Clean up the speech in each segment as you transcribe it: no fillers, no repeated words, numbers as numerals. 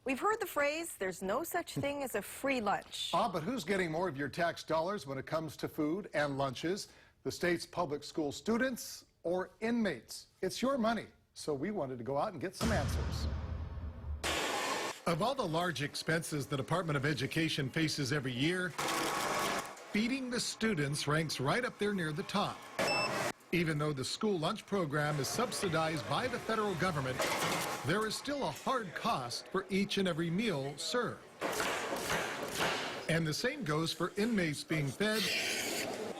We've heard the phrase, there's no such thing as a free lunch. But who's getting more of your tax dollars when it comes to food and lunches? The state's public school students or inmates? It's your money, so we wanted to go out and get some answers. Of all the large expenses the Department of Education faces every year, feeding the students ranks right up there near the top. Even though the school lunch program is subsidized by the federal government, there is still a hard cost for each and every meal served. And the same goes for inmates being fed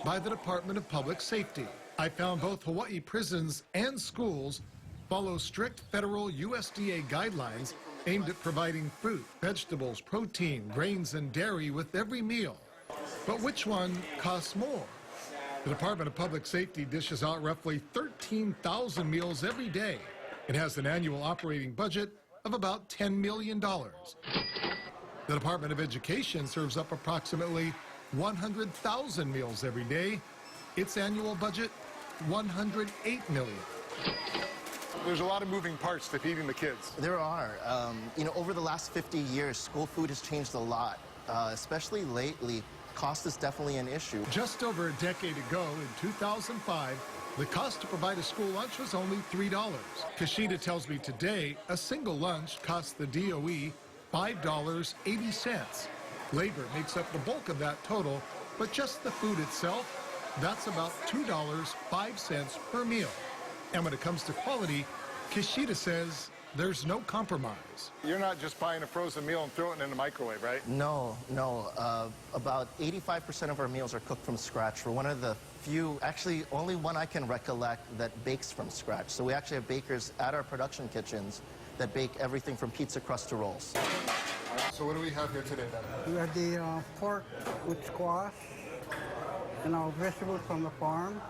by the Department of Public Safety. I found both Hawaii prisons and schools follow strict federal USDA guidelines aimed at providing fruit, vegetables, protein, grains, and dairy with every meal. But which one costs more? The Department of Public Safety dishes out roughly 13,000 meals every day. It has an annual operating budget of about $10 million. The Department of Education serves up approximately 100,000 meals every day. Its annual budget, $108 million. There's a lot of moving parts to feeding the kids. There are. Over the last 50 years, school food has changed a lot, especially lately. Cost is definitely an issue. Just over a decade ago, in 2005, the cost to provide a school lunch was only $3. Kashida tells me today a single lunch costs the DOE $5.80. Labor makes up the bulk of that total, but just the food itself, that's about $2.05 per meal. And when it comes to quality, Kashida says there's no compromise. You're not just buying a frozen meal and throwing it in the microwave, right? No. About 85% of our meals are cooked from scratch. We're one of the few, actually only one I can recollect, that bakes from scratch. So we actually have bakers at our production kitchens that bake everything from pizza crust to rolls. So what do we have here today, then? We have the pork with squash and our vegetables from the farm,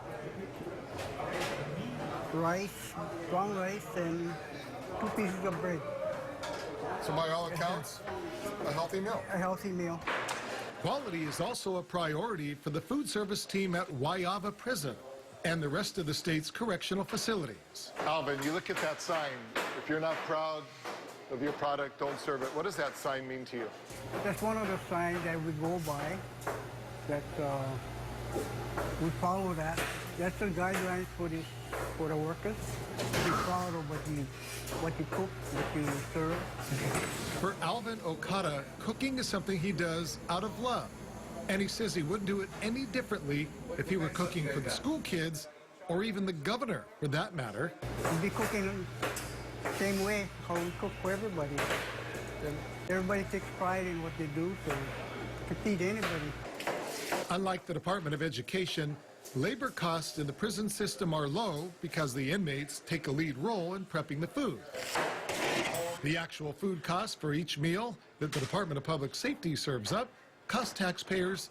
rice, brown rice, and 2 pieces of bread. So by all accounts, a healthy meal. A healthy meal. Quality is also a priority for the food service team at Waiava Prison and the rest of the state's correctional facilities. Alvin, you look at that sign. If you're not proud of your product, don't serve it. What does that sign mean to you? That's one of the signs that we go by, that we follow that. That's the guidelines for the workers. Be proud of what you cook, what you serve. For Alvin Okada, cooking is something he does out of love. And he says he wouldn't do it any differently if he were cooking for the school kids or even the governor, for that matter. We'll be cooking the same way how we cook for everybody. Everybody takes pride in what they do, so to feed anybody. Unlike the Department of Education, labor costs in the prison system are low because the inmates take a lead role in prepping the food. The actual food cost for each meal that the Department of Public Safety serves up costs taxpayers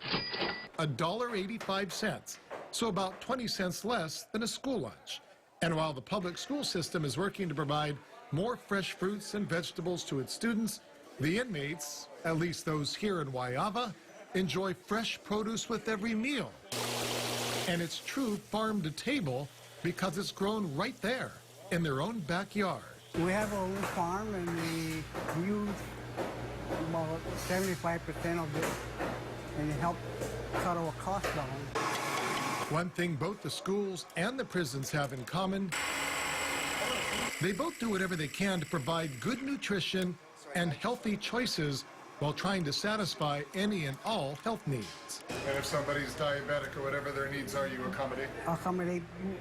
$1.85, so about 20 cents less than a school lunch. And while the public school system is working to provide more fresh fruits and vegetables to its students, the inmates, at least those here in Waiava, enjoy fresh produce with every meal. And it's true farm to table because it's grown right there in their own backyard. We have our own farm, and we use about 75% of it, and it helps cut our costs down. One thing both the schools and the prisons have in common, they both do whatever they can to provide good nutrition and healthy choices while trying to satisfy any and all health needs. And if somebody's diabetic or whatever their needs are, you accommodate?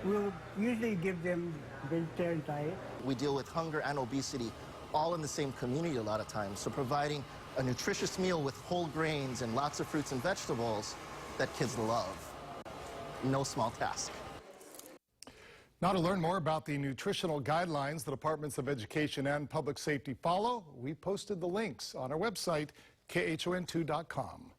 We'll usually give them vegetarian diet. We deal with hunger and obesity all in the same community a lot of times. So providing a nutritious meal with whole grains and lots of fruits and vegetables that kids love. No small task. Now, to learn more about the nutritional guidelines the Departments of Education and Public Safety follow, we posted the links on our website, khon2.com.